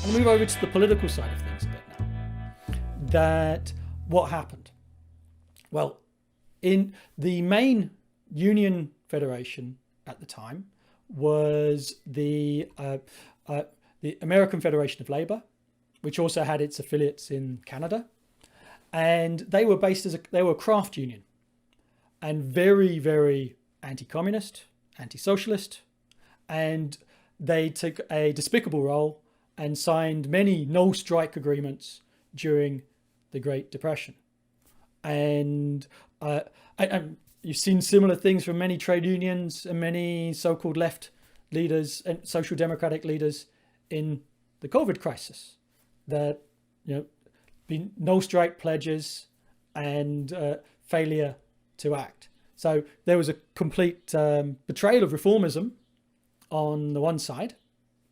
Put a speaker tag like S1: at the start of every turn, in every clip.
S1: I'm going to move over to the political side of things a bit now. That what happened? Well, in the main union federation at the time was the American Federation of Labour, which also had its affiliates in Canada, and they were based they were a craft union, and very, very anti-communist, anti-socialist, and they took a despicable role and signed many no-strike agreements during the Great Depression. And you've seen similar things from many trade unions and many so-called left leaders and social democratic leaders in the COVID crisis. That, been no strike pledges and failure to act. So there was a complete betrayal of reformism on the one side,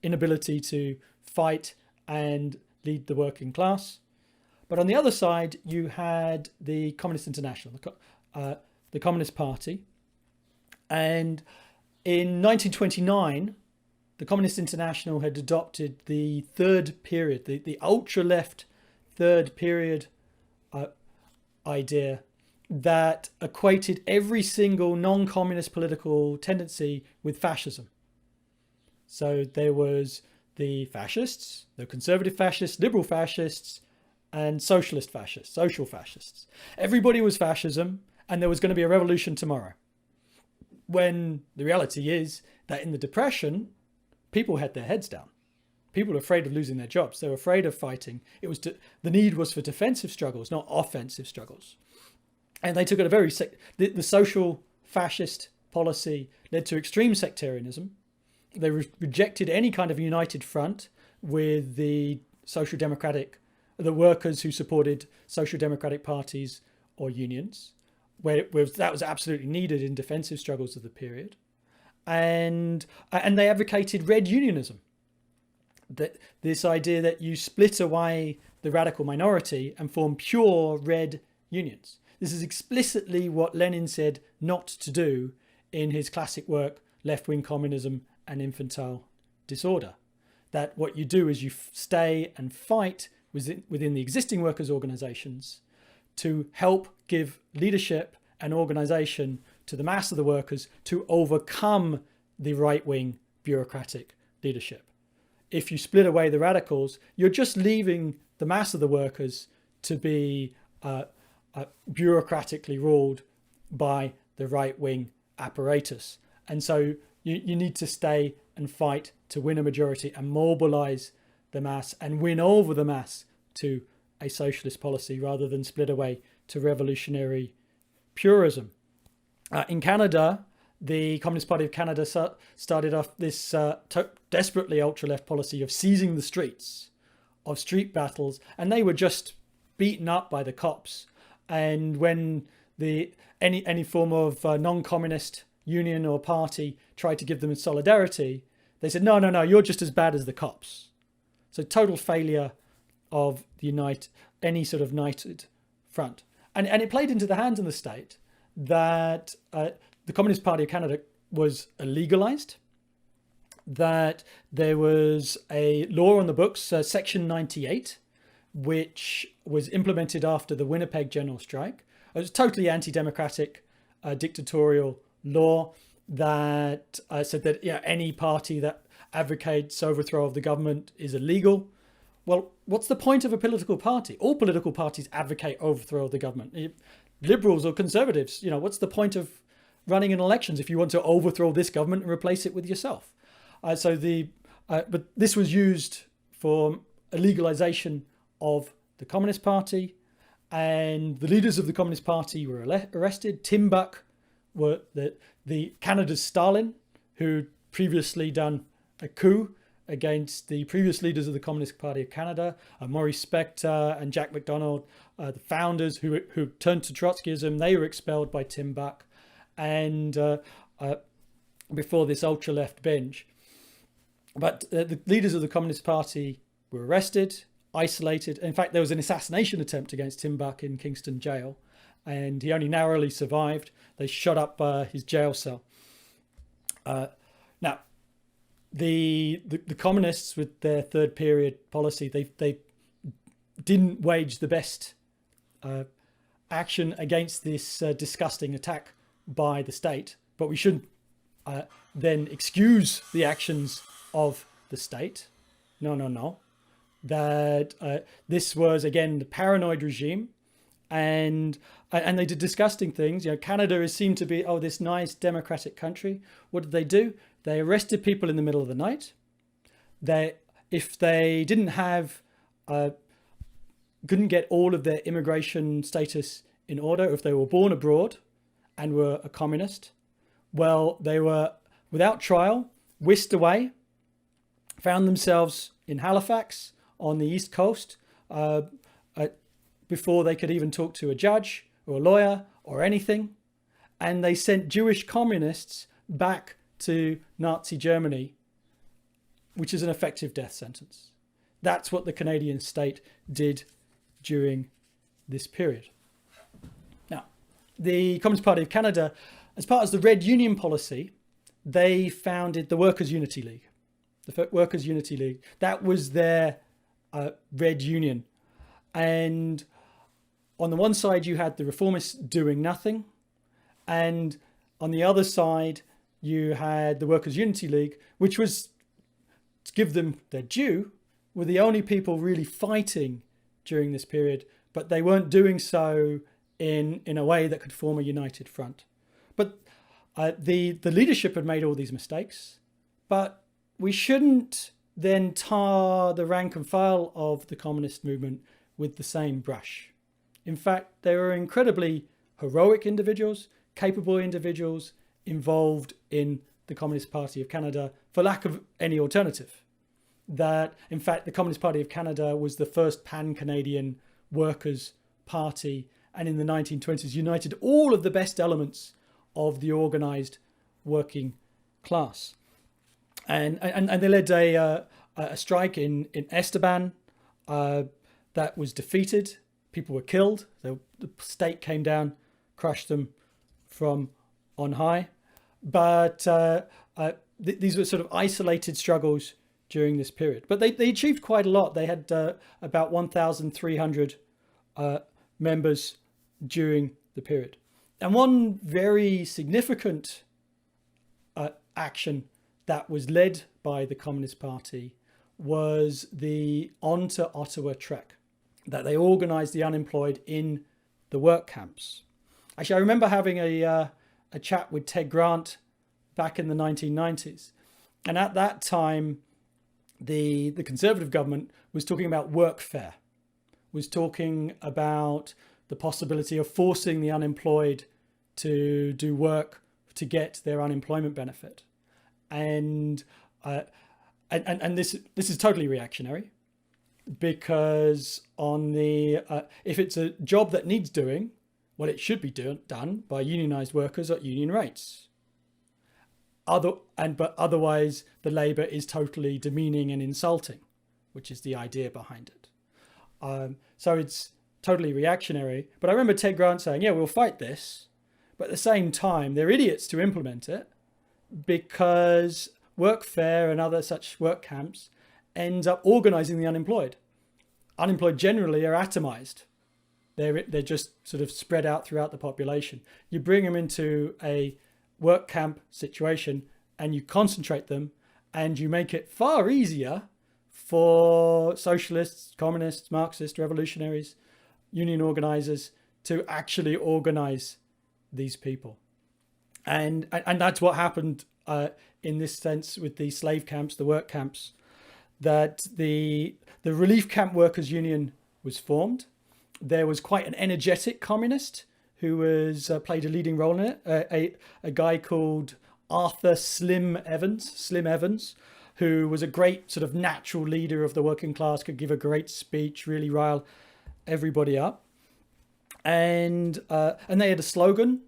S1: inability to fight and lead the working class. But on the other side, you had the Communist International, the Communist Party. And in 1929, the Communist International had adopted the third period, the ultra-left third period idea that equated every single non-communist political tendency with fascism. So there was the fascists, the conservative fascists, liberal fascists, and socialist fascists, social fascists. Everybody was fascism, and there was going to be a revolution tomorrow. When the reality is that in the Depression, people had their heads down. People were afraid of losing their jobs. They were afraid of fighting. The need was for defensive struggles, not offensive struggles. And they took it the social fascist policy led to extreme sectarianism. They rejected any kind of united front with the the workers who supported social democratic parties or unions, where that was absolutely needed in defensive struggles of the period. And they advocated red unionism. That this idea that you split away the radical minority and form pure red unions. This is explicitly what Lenin said not to do in his classic work, Left-Wing Communism and Infantile Disorder. That what you do is you stay and fight within the existing workers' organizations to help give leadership and organization to the mass of the workers to overcome the right-wing bureaucratic leadership. If you split away the radicals, you're just leaving the mass of the workers to be bureaucratically ruled by the right-wing apparatus. And so you need to stay and fight to win a majority and mobilize the mass and win over the mass to a socialist policy rather than split away to revolutionary purism. In Canada, the Communist Party of Canada started off this desperately ultra-left policy of seizing the streets, of street battles, and they were just beaten up by the cops. And when any form of non-communist union or party tried to give them solidarity, they said, no, you're just as bad as the cops. So total failure of any sort of united front. And it played into the hands of the state that the Communist Party of Canada was legalized, that there was a law on the books, Section 98, which was implemented after the Winnipeg General Strike. It was totally anti-democratic, dictatorial law that said that any party that advocates overthrow of the government is illegal. Well, what's the point of a political party? All political parties advocate overthrow of the government. Liberals or conservatives, what's the point of running in elections if you want to overthrow this government and replace it with yourself? But this was used for a legalization of the Communist Party, and the leaders of the Communist Party were arrested. Tim Buck were the Canada's Stalin, who'd previously done a coup against the previous leaders of the Communist Party of Canada, Maurice Spector and Jack MacDonald, the founders who turned to Trotskyism. They were expelled by Tim Buck, and before this ultra-left binge. But the leaders of the Communist Party were arrested, isolated. In fact, there was an assassination attempt against Tim Buck in Kingston Jail, and he only narrowly survived. They shot up his jail cell. Now, the communists, with their third period policy, they didn't wage the best action against this disgusting attack by the state. But we shouldn't then excuse the actions of the state. No. That this was, again, the paranoid regime, and they did disgusting things. Canada is seen to be, this nice democratic country. What did they do? They arrested people in the middle of the night. If they didn't have, couldn't get all of their immigration status in order, if they were born abroad and were a communist, well, they were, without trial, whisked away, found themselves in Halifax on the East Coast before they could even talk to a judge or a lawyer or anything. And they sent Jewish communists back to Nazi Germany, which is an effective death sentence. That's what the Canadian state did during this period. Now, the Communist Party of Canada, as part of the Red Union policy, they founded the Workers' Unity League. The Workers' Unity League. That was their Red Union. And on the one side, you had the reformists doing nothing. And on the other side, you had the Workers' Unity League, which was, to give them their due, were the only people really fighting during this period, but they weren't doing so in a way that could form a united front. But the leadership had made all these mistakes, but we shouldn't then tar the rank and file of the communist movement with the same brush. In fact, they were incredibly heroic individuals, capable individuals involved in the Communist Party of Canada for lack of any alternative. That, in fact, the Communist Party of Canada was the first pan-Canadian workers' party, and in the 1920s united all of the best elements of the organised working class. And they led a strike in Esteban that was defeated. People were killed. The state came down, crushed them from on high. But these were sort of isolated struggles during this period. But they achieved quite a lot. They had about 1,300 members during the period. And one very significant action that was led by the Communist Party was the On-to-Ottawa Trek, that they organised the unemployed in the work camps. Actually, I remember having a chat with Ted Grant back in the 1990s. And at that time, the Conservative government was talking about workfare, was talking about the possibility of forcing the unemployed to do work to get their unemployment benefit. And this is totally reactionary, because if it's a job that needs doing, well, it should be done by unionised workers at union rates. But otherwise, the labour is totally demeaning and insulting, which is the idea behind it. So it's totally reactionary. But I remember Ted Grant saying, yeah, we'll fight this. But at the same time, they're idiots to implement it, because workfare and other such work camps ends up organising the unemployed. Unemployed generally are atomised. They're just sort of spread out throughout the population. You bring them into a work camp situation and you concentrate them, and you make it far easier for socialists, communists, Marxists, revolutionaries, union organisers to actually organise these people. And that's what happened in this sense with the slave camps, the work camps, that the Relief Camp Workers Union was formed. There was quite an energetic communist who played a leading role in it, a guy called Arthur Slim Evans, who was a great sort of natural leader of the working class, could give a great speech, really rile everybody up. And they had a slogan,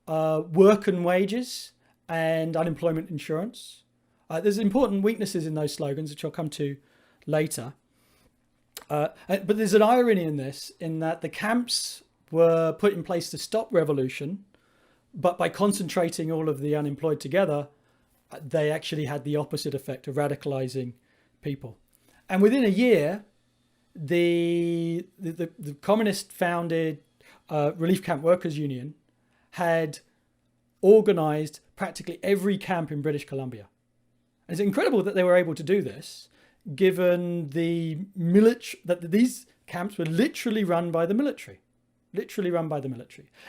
S1: work and wages and unemployment insurance. There's important weaknesses in those slogans, which I'll come to later. But there's an irony in this, in that the camps were put in place to stop revolution, but by concentrating all of the unemployed together, they actually had the opposite effect of radicalizing people. And within a year, the communist founded Relief Camp Workers Union had organized practically every camp in British Columbia. And it's incredible that they were able to do this, given the military, that these camps were literally run by the military.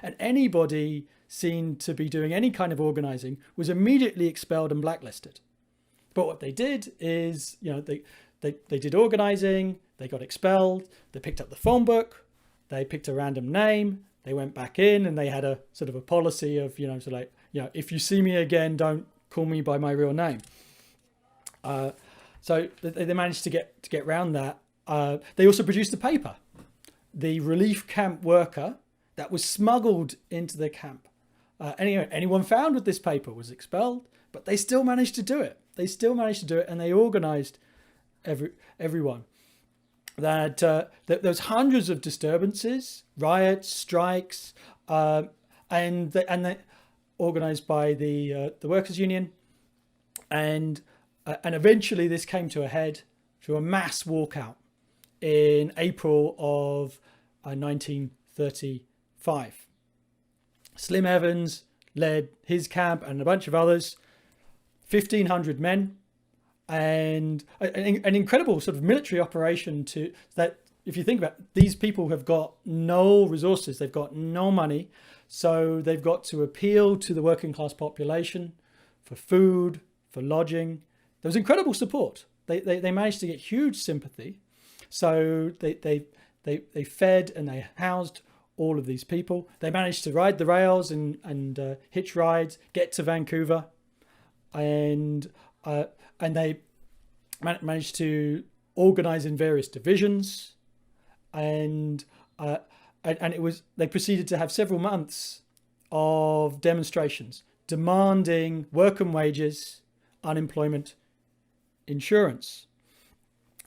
S1: And anybody seen to be doing any kind of organizing was immediately expelled and blacklisted. But what they did is, they did organizing, they got expelled, they picked up the phone book, they picked a random name, they went back in, and they had a sort of a policy of, if you see me again, don't call me by my real name. So they managed to get around that. They also produced a paper, the Relief Camp Worker, that was smuggled into the camp. Anyone found with this paper was expelled, but they still managed to do it. And they organized everyone. There was hundreds of disturbances, riots, strikes, and they organized by the workers' union, and eventually this came to a head through a mass walkout in April of 1935. Slim Evans led his camp and a bunch of others, 1,500 men, and an incredible sort of military operation to that. If you think about it, these people have got no resources, they've got no money, so they've got to appeal to the working class population for food, for lodging. There was incredible support. They managed to get huge sympathy, so they fed and they housed all of these people. They managed to ride the rails and hitch rides, get to Vancouver, and they managed to organize in various divisions, and they proceeded to have several months of demonstrations demanding work and wages, unemployment insurance,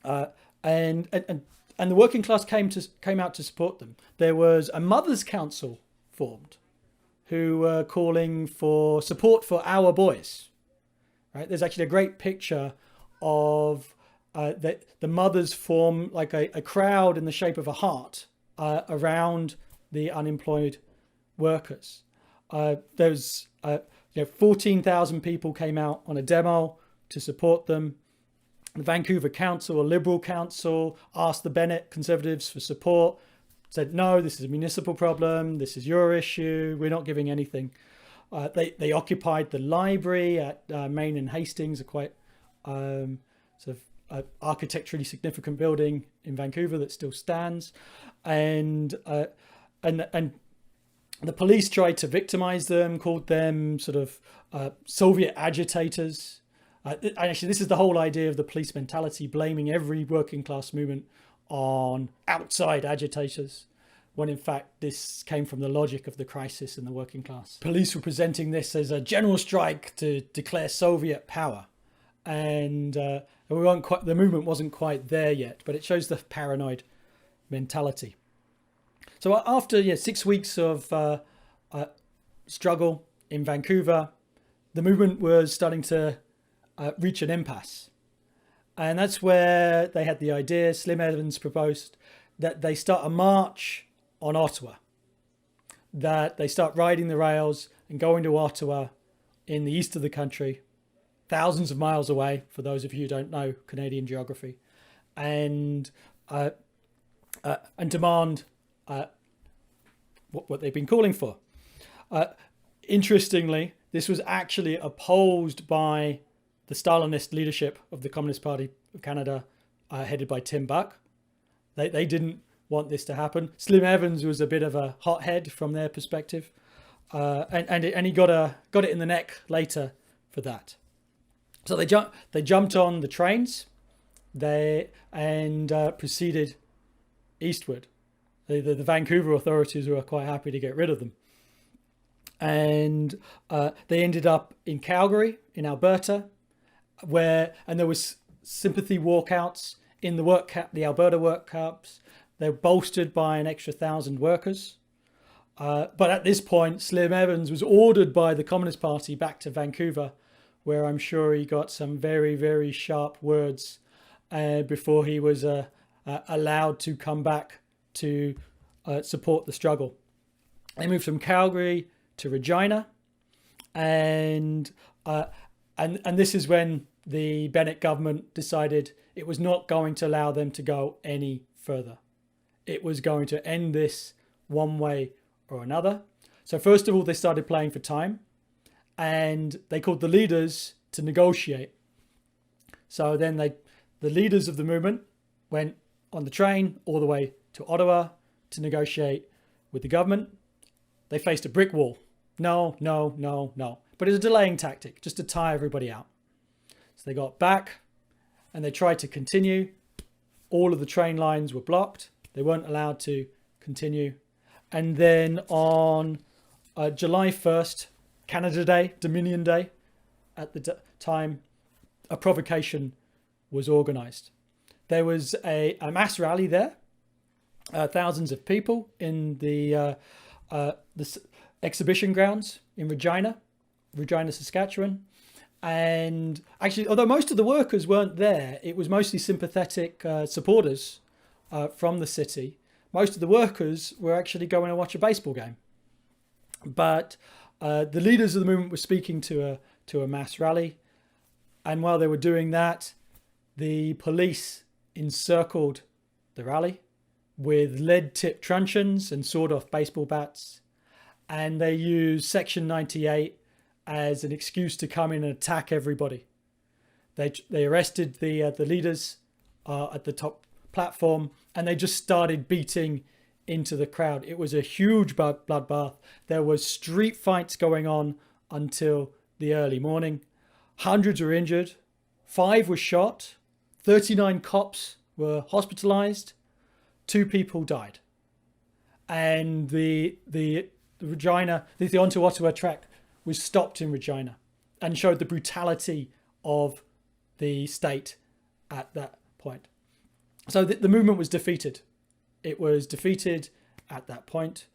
S1: and the working class came out to support them. There was a mothers' council formed, who were calling for support for our boys. Right? There's actually a great picture of the mothers form like a crowd in the shape of a heart around the unemployed workers. There's 14,000 people came out on a demo to support them. The Vancouver Council, a Liberal council, asked the Bennett Conservatives for support, said, no, this is a municipal problem, this is your issue, we're not giving anything. They occupied the library at Main and Hastings, a quite architecturally significant building in Vancouver that still stands, and the police tried to victimize them, called them sort of Soviet agitators. Actually, this is the whole idea of the police mentality, blaming every working class movement on outside agitators, when in fact this came from the logic of the crisis in the working class. Police were presenting this as a general strike to declare Soviet power, and the movement wasn't quite there yet, but it shows the paranoid mentality. So after 6 weeks of struggle in Vancouver, the movement was starting to reach an impasse. And that's where they had the idea, Slim Evans proposed, that they start a march on Ottawa, that they start riding the rails and going to Ottawa in the east of the country, thousands of miles away, for those of you who don't know Canadian geography, and demand what they've been calling for. Interestingly, this was actually opposed by the Stalinist leadership of the Communist Party of Canada, headed by Tim Buck. They didn't want this to happen. Slim Evans was a bit of a hothead from their perspective, and he got it in the neck later for that. So they jumped on the trains, proceeded eastward. The Vancouver authorities were quite happy to get rid of them, and they ended up in Calgary, in Alberta, and there was sympathy walkouts in the Alberta work camps. They were bolstered by an extra 1,000 workers. But at this point, Slim Evans was ordered by the Communist Party back to Vancouver, where I'm sure he got some very, very sharp words before he was allowed to come back to support the struggle. They moved from Calgary to Regina, and this is when the Bennett government decided it was not going to allow them to go any further. It was going to end this one way or another. So first of all, they started playing for time, and they called the leaders to negotiate. So then the leaders of the movement went on the train all the way to Ottawa to negotiate with the government. They faced a brick wall. No. But it was a delaying tactic, just to tire everybody out. So they got back and they tried to continue. All of the train lines were blocked. They weren't allowed to continue. And then on July 1st, Canada Day, Dominion Day, at the time, a provocation was organised. There was a mass rally there, thousands of people in the exhibition grounds in Regina, Saskatchewan. And actually, although most of the workers weren't there, it was mostly sympathetic supporters from the city. Most of the workers were actually going to watch a baseball game. But the leaders of the movement were speaking to a mass rally. And while they were doing that, the police encircled the rally with lead-tipped truncheons and sawed-off baseball bats. And they used Section 98 as an excuse to come in and attack everybody. They arrested the leaders at the top platform, and they just started beating into the crowd. It was a huge bloodbath. There was street fights going on until the early morning. Hundreds were injured. 5 were shot. 39 cops were hospitalized. 2 people died. And the Regina, the On-to-Ottawa Trek was stopped in Regina and showed the brutality of the state at that point. So the movement was defeated. It was defeated at that point.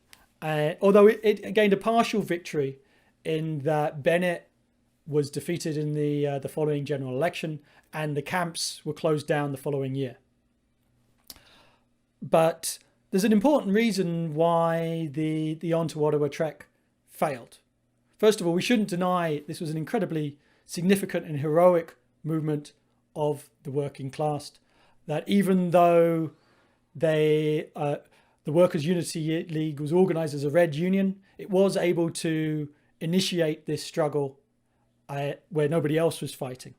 S1: Although it gained a partial victory in that Bennett was defeated in the following general election, and the camps were closed down the following year. But there's an important reason why the On-to-Ottawa Trek failed. First of all, we shouldn't deny this was an incredibly significant and heroic movement of the working class, that even though the Workers' Unity League was organised as a red union, it was able to initiate this struggle where nobody else was fighting.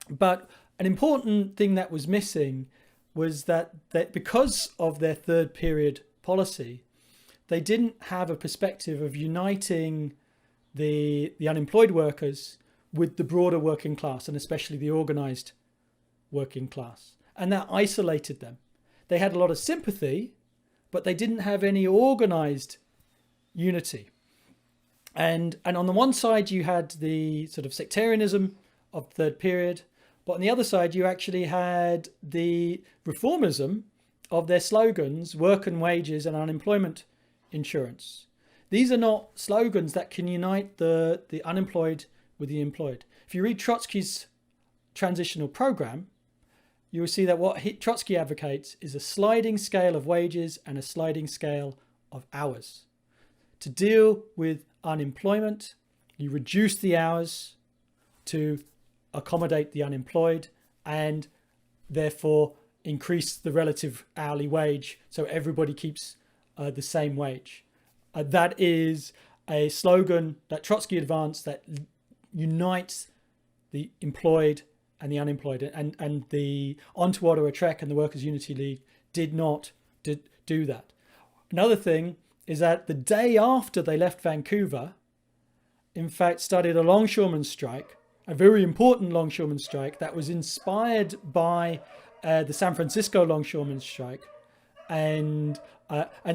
S1: But an important thing that was missing was that because of their third period policy, they didn't have a perspective of uniting the unemployed workers with the broader working class, and especially the organised working class. And that isolated them. They had a lot of sympathy, but they didn't have any organised unity. And on the one side, you had the sort of sectarianism of third period, but on the other side, you actually had the reformism of their slogans, work and wages and unemployment insurance. These are not slogans that can unite the unemployed with the employed. If you read Trotsky's transitional program, you will see that what Trotsky advocates is a sliding scale of wages and a sliding scale of hours. To deal with unemployment, you reduce the hours to accommodate the unemployed and therefore increase the relative hourly wage so everybody keeps the same wage. That is a slogan that Trotsky advanced that unites the employed and the unemployed, and the On-to-Ottawa Trek and the Workers' Unity League did not do that. Another thing is that the day after they left Vancouver, in fact, started a longshoremen's strike, a very important longshoremen's strike that was inspired by the San Francisco longshoremen's strike, and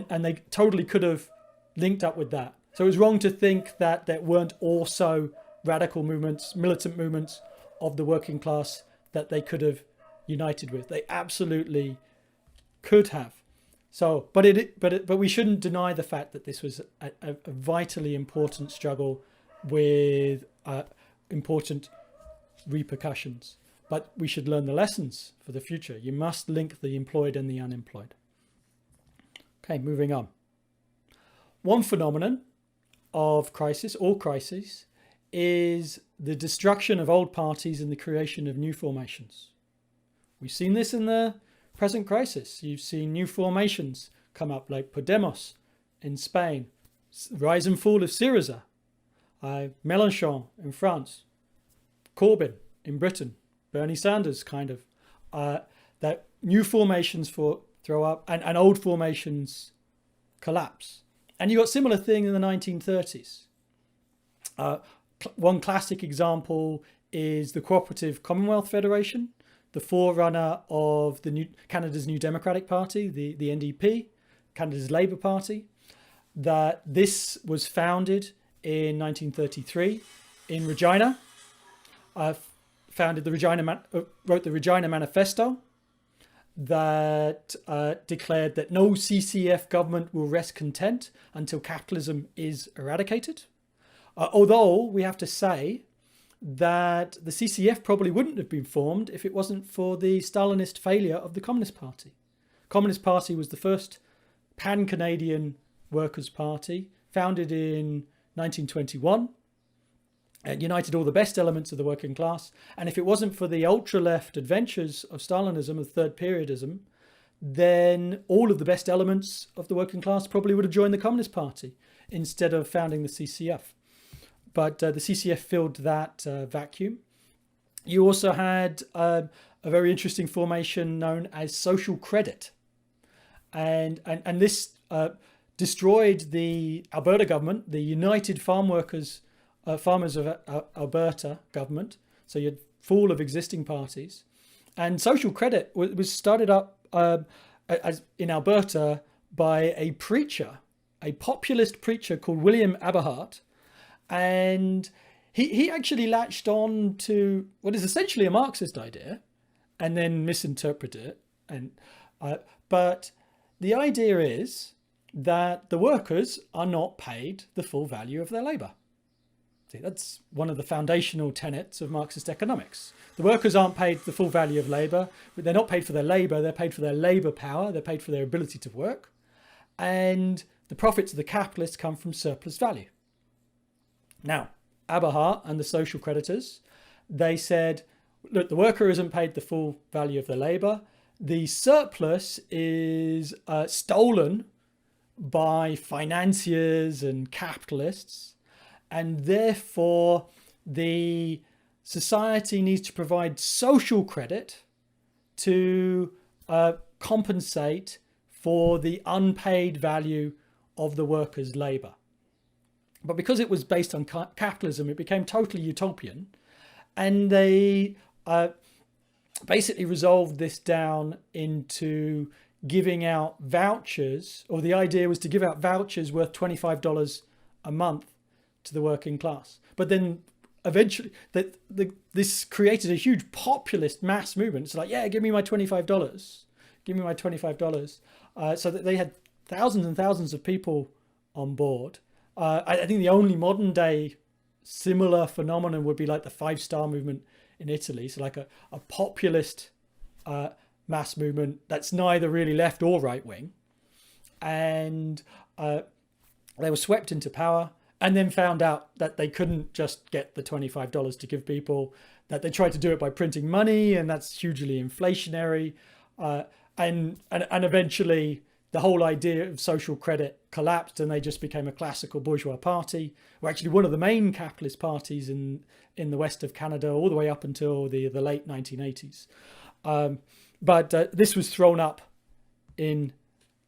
S1: they totally could have linked up with that. So it was wrong to think that there weren't also radical movements, militant movements of the working class that they could have united with. They absolutely could have. So, but we shouldn't deny the fact that this was a vitally important struggle with important repercussions. But we should learn the lessons for the future. You must link the employed and the unemployed. Okay, moving on. One phenomenon of crisis, all crises, is the destruction of old parties and the creation of new formations. We've seen this in the present crisis. You've seen new formations come up, like Podemos in Spain, rise and fall of Syriza, Mélenchon in France, Corbyn in Britain, Bernie Sanders kind of, that new formations throw up and old formations collapse. And you got similar thing in the 1930s. One classic example is the Cooperative Commonwealth Federation, the forerunner of Canada's New Democratic Party, the NDP, Canada's Labour Party. That this was founded in 1933 in Regina. Wrote the Regina Manifesto that declared that no CCF government will rest content until capitalism is eradicated. Although we have to say that the CCF probably wouldn't have been formed if it wasn't for the Stalinist failure of the Communist Party. Communist Party was the first pan-Canadian workers' party, founded in 1921. It united all the best elements of the working class. And if it wasn't for the ultra-left adventures of Stalinism, of third periodism, then all of the best elements of the working class probably would have joined the Communist Party instead of founding the CCF. But the CCF filled that vacuum. You also had a very interesting formation known as social credit. And this destroyed the Alberta government, the United Farmers of Alberta government. So you had full of existing parties. And social credit was started up in Alberta by a preacher, a populist preacher called William Aberhart. And he actually latched on to what is essentially a Marxist idea and then misinterpreted it. But the idea is that the workers are not paid the full value of their labour. See, that's one of the foundational tenets of Marxist economics. The workers aren't paid the full value of labour, but they're not paid for their labour, they're paid for their labour power, they're paid for their ability to work. And the profits of the capitalists come from surplus value. Now, Aberhart and the social creditors, they said, look, the worker isn't paid the full value of their labour. The surplus is stolen by financiers and capitalists. And therefore, the society needs to provide social credit to compensate for the unpaid value of the workers' labour. But because it was based on capitalism, it became totally utopian. And they basically resolved this down into giving out vouchers, or the idea was to give out vouchers worth $25 a month to the working class. But then eventually this created a huge populist mass movement. It's like, yeah, give me my $25. Give me my $25. So that they had thousands and thousands of people on board. I think the only modern day similar phenomenon would be like the 5-star movement in Italy. So like a populist mass movement that's neither really left or right wing. And they were swept into power and then found out that they couldn't just get the $25 to give people, that they tried to do it by printing money, and that's hugely inflationary. And eventually the whole idea of social credit collapsed and they just became a classical bourgeois party. Were actually one of the main capitalist parties in the west of Canada all the way up until the late 1980s. But this was thrown up in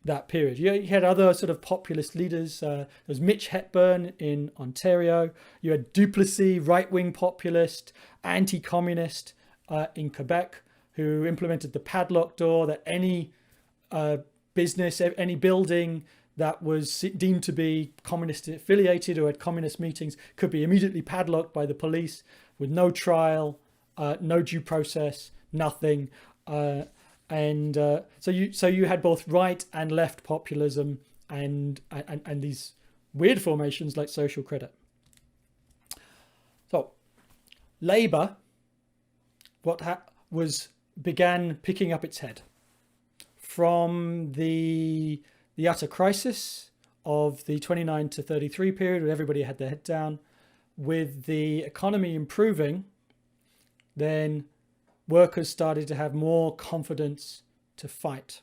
S1: that period. You had other sort of populist leaders. There was Mitch Hepburn in Ontario. You had Duplessis, right-wing populist, anti-communist in Quebec, who implemented the padlock door, that any business, any building that was deemed to be communist affiliated or had communist meetings could be immediately padlocked by the police with no trial, no due process, nothing. So you had both right and left populism and these weird formations like social credit. So Labour began picking up its head from the utter crisis of the 29 to 33 period, where everybody had their head down. With the economy improving, then workers started to have more confidence to fight.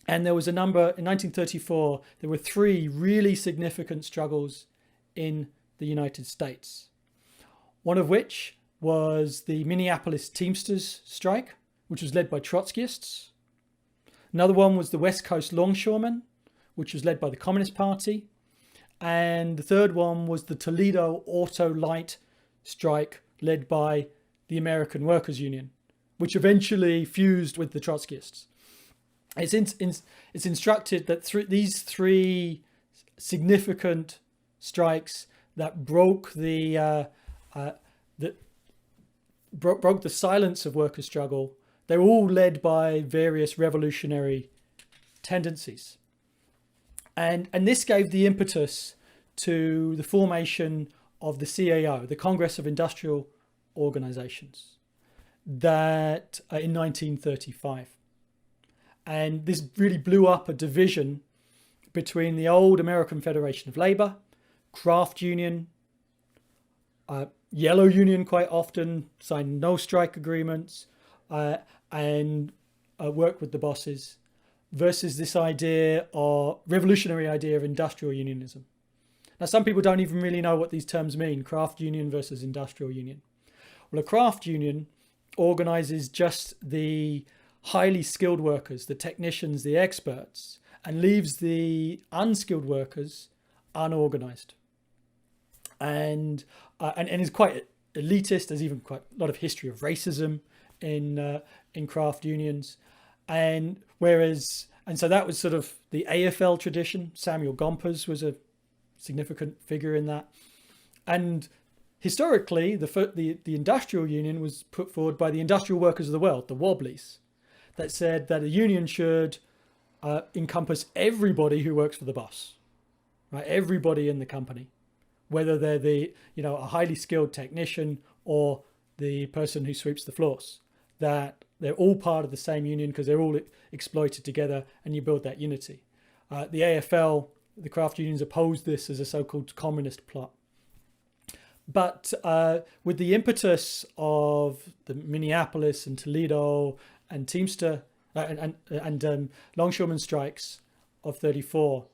S1: And there was a number, in 1934, there were 3 really significant struggles in the United States. One of which was the Minneapolis Teamsters strike, which was led by Trotskyists. Another one was the West Coast Longshoremen, which was led by the Communist Party. And the third one was the Toledo Auto Light strike, led by the American Workers' Union, which eventually fused with the Trotskyists. It's instructed that these 3 significant strikes that broke the silence of worker struggle, they were all led by various revolutionary tendencies. And this gave the impetus to the formation of the CAO, the Congress of Industrial Organizations, that in 1935. And this really blew up a division between the old American Federation of Labor, Craft Union, Yellow Union quite often, signed no strike agreements, and worked with the bosses, versus this revolutionary idea of industrial unionism. Now, some people don't even really know what these terms mean, craft union versus industrial union. Well, a craft union organizes just the highly skilled workers, the technicians, the experts, and leaves the unskilled workers unorganized. And is quite elitist. There's even quite a lot of history of racism in craft unions. And so that was sort of the AFL tradition. Samuel Gompers was a significant figure in that. And historically, the industrial union was put forward by the industrial workers of the world, the Wobblies, that said that a union should encompass everybody who works for the boss, right? Everybody in the company, whether they're a highly skilled technician or the person who sweeps the floors, that they're all part of the same union because they're all exploited together, and you build that unity. The AFL, the craft unions, opposed this as a so-called communist plot. But with the impetus of the Minneapolis and Toledo and Teamster and longshoreman strikes of 34,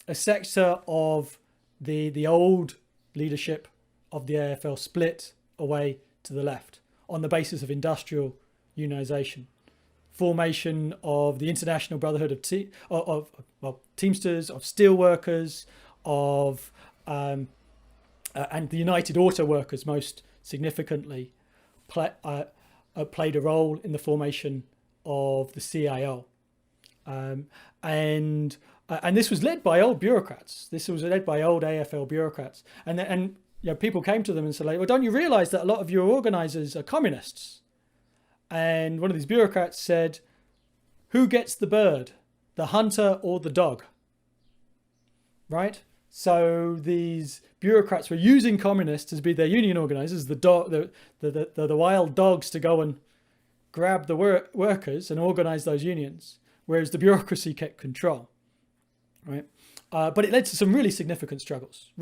S1: a sector of the old leadership of the AFL split away to the left on the basis of industrial unionization, formation of the International Brotherhood of Teamsters, of steelworkers, and the United Auto Workers, most significantly, played a role in the formation of the CIO. And this was led by old bureaucrats. This was led by old AFL bureaucrats. And people came to them and said, well, don't you realize that a lot of your organizers are communists? And one of these bureaucrats said, who gets the bird, the hunter or the dog? Right? So these bureaucrats were using communists as be their union organizers, the wild dogs, to go and grab the workers and organize those unions, whereas the bureaucracy kept control. Right? But it led to some really significant struggles.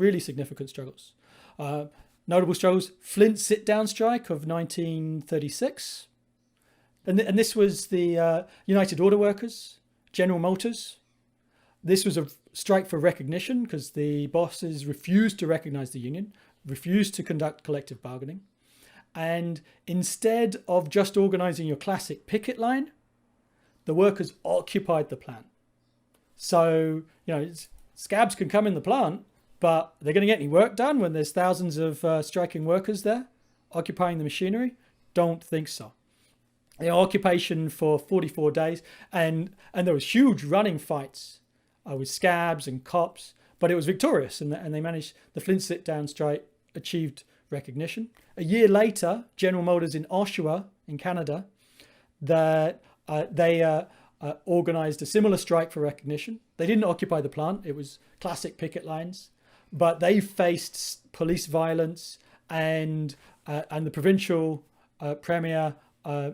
S1: Notable struggles: Flint sit-down strike of 1936. And this was the United Auto Workers, General Motors. This was a strike for recognition because the bosses refused to recognize the union, refused to conduct collective bargaining. And instead of just organizing your classic picket line, the workers occupied the plant. So, scabs can come in the plant, but they're going to get any work done when there's thousands of striking workers there occupying the machinery? Don't think so. Occupation for 44 days, and there was huge running fights with scabs and cops, but it was victorious, and they managed. The Flint sit-down strike achieved recognition. A year later, General Motors in Oshawa in Canada, that they organized a similar strike for recognition. They didn't occupy the plant. It was classic picket lines, but they faced police violence and and the provincial premier,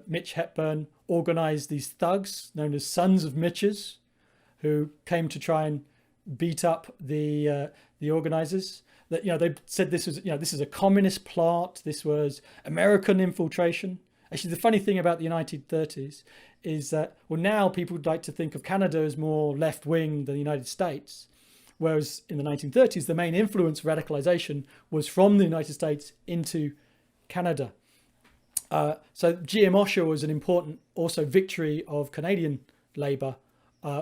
S1: Mitch Hepburn, organised these thugs known as Sons of Mitches, who came to try and beat up the organisers. That they said this was this is a communist plot. This was American infiltration. Actually, the funny thing about the 1930s is that now people would like to think of Canada as more left wing than the United States, whereas in the 1930s the main influence of radicalisation was from the United States into Canada. So GM Oshawa was an important also victory of Canadian labour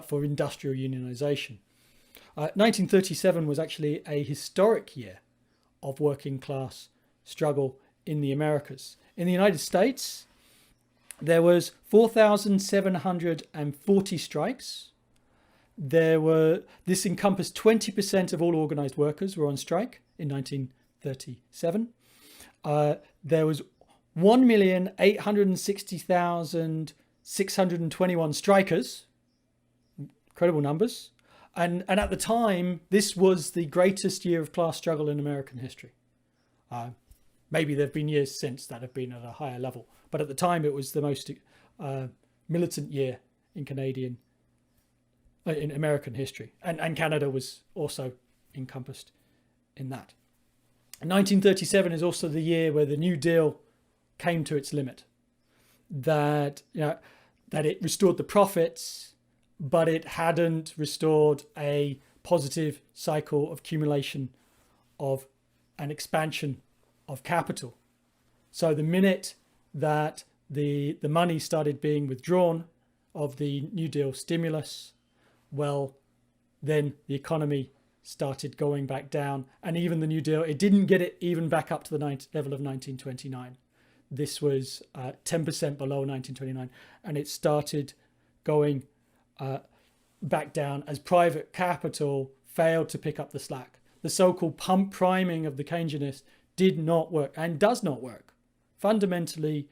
S1: for industrial unionisation. 1937 was actually a historic year of working class struggle in the Americas. In the United States, there was 4,740 strikes. This encompassed 20% of all organised workers were on strike in 1937. There was 1,860,621 strikers. Incredible numbers. And at the time, this was the greatest year of class struggle in American history. Maybe there have been years since that have been at a higher level, but at the time it was the most militant year in American history, and Canada was also encompassed in that. And 1937 is also the year where the New Deal came to its limit. That it restored the profits, but it hadn't restored a positive cycle of accumulation of an expansion of capital. So the minute that the money started being withdrawn of the New Deal stimulus, well, then the economy started going back down. And even the New Deal, it didn't get it even back up to the level of 1929. This was 10% below 1929. And it started going back down as private capital failed to pick up the slack. The so-called pump priming of the Keynesianists did not work and does not work. Fundamentally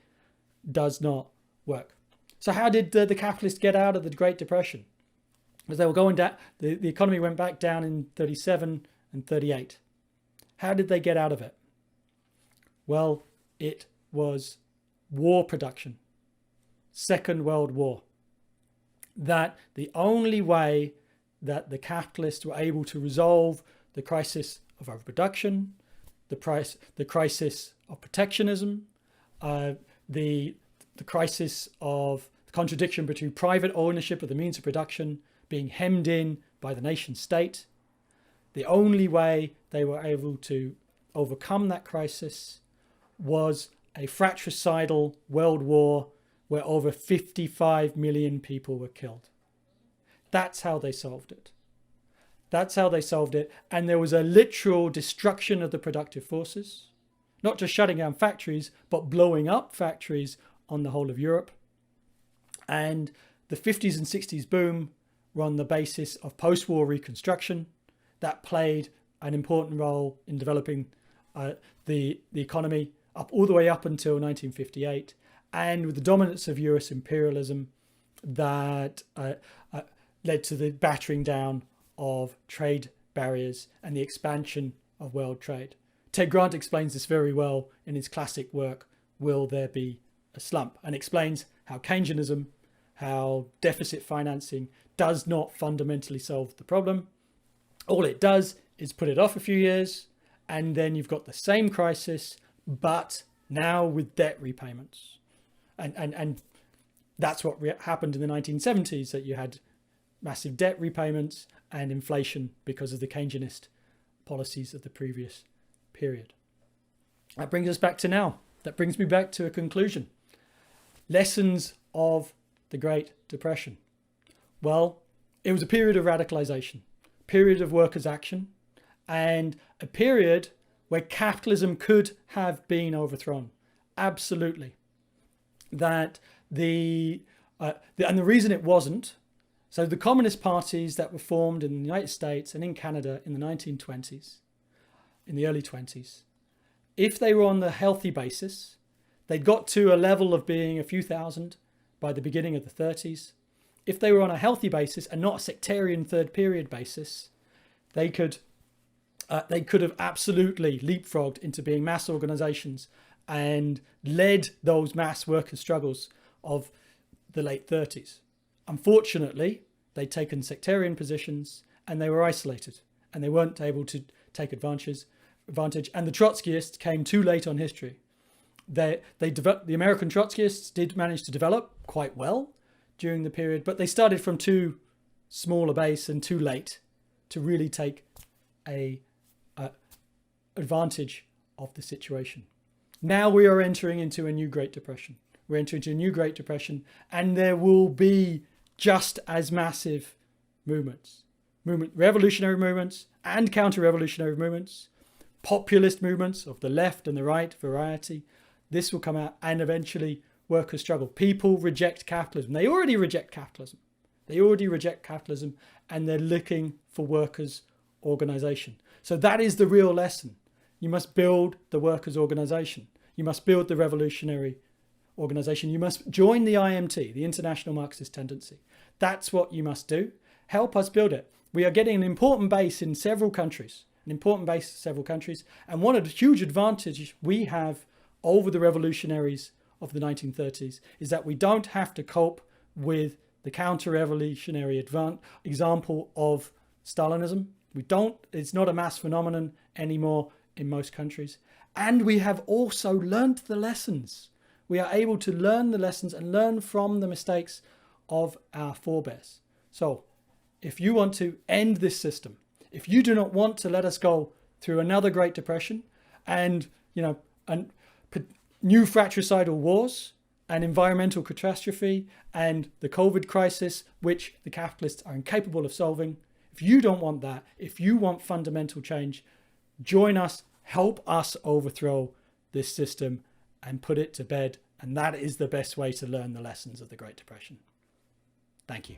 S1: does not work. So how did the capitalists get out of the Great Depression? As they were going down, the economy went back down in 37 and 38. How did they get out of it? Well, it was war production. Second World War. That the only way that the capitalists were able to resolve the crisis of overproduction, the crisis of protectionism, the crisis of the contradiction between private ownership of the means of production being hemmed in by the nation state. The only way they were able to overcome that crisis was a fratricidal world war where over 55 million people were killed. That's how they solved it. That's how they solved it. And there was a literal destruction of the productive forces, not just shutting down factories, but blowing up factories on the whole of Europe. And the 50s and 60s boom were on the basis of post-war reconstruction that played an important role in developing the economy all the way up until 1958. And with the dominance of US imperialism, that led to the battering down of trade barriers and the expansion of world trade. Ted Grant explains this very well in his classic work, Will There Be a Slump? And explains how Keynesianism, how deficit financing does not fundamentally solve the problem. All it does is put it off a few years, and then you've got the same crisis, but now with debt repayments. And that's what happened in the 1970s, that you had massive debt repayments and inflation because of the Keynesianist policies of the previous period. That brings us back to now. That brings me back to a conclusion. Lessons of the Great Depression. Well, it was a period of radicalization, period of workers' action, and a period where capitalism could have been overthrown. Absolutely. And the reason it wasn't, so the communist parties that were formed in the United States and in Canada in the 1920s, in the early 20s, if they were on the healthy basis, they got to a level of being a few thousand by the beginning of the 30s. If they were on a healthy basis and not a sectarian third period basis, they could have absolutely leapfrogged into being mass organizations and led those mass worker struggles of the late 30s. Unfortunately, they'd taken sectarian positions and they were isolated and they weren't able to take advantage. And the Trotskyists came too late on history. The American Trotskyists did manage to develop quite well during the period, but they started from too small a base and too late to really take advantage of the situation. Now we are entering into a new Great Depression. We're entering into a new Great Depression, and there will be just as massive revolutionary movements and counter-revolutionary movements, populist movements of the left and the right variety. This will come out, and eventually workers struggle. People reject capitalism. They already reject capitalism. And they're looking for workers' organization. So that is the real lesson. You must build the workers' organization. You must build the revolutionary organization. You must join the IMT, the International Marxist Tendency. That's what you must do. Help us build it. We are getting an important base in several countries. And one of the huge advantages we have over the revolutionaries of the 1930s is that we don't have to cope with the counter-revolutionary example of Stalinism. It's not a mass phenomenon anymore in most countries. And we have also learnt the lessons. We are able to learn the lessons and learn from the mistakes of our forebears. So if you want to end this system, if you do not want to let us go through another Great Depression and, new fratricidal wars and environmental catastrophe and the COVID crisis, which the capitalists are incapable of solving, if you don't want that, if you want fundamental change, join us, help us overthrow this system and put it to bed. And that is the best way to learn the lessons of the Great Depression. Thank you.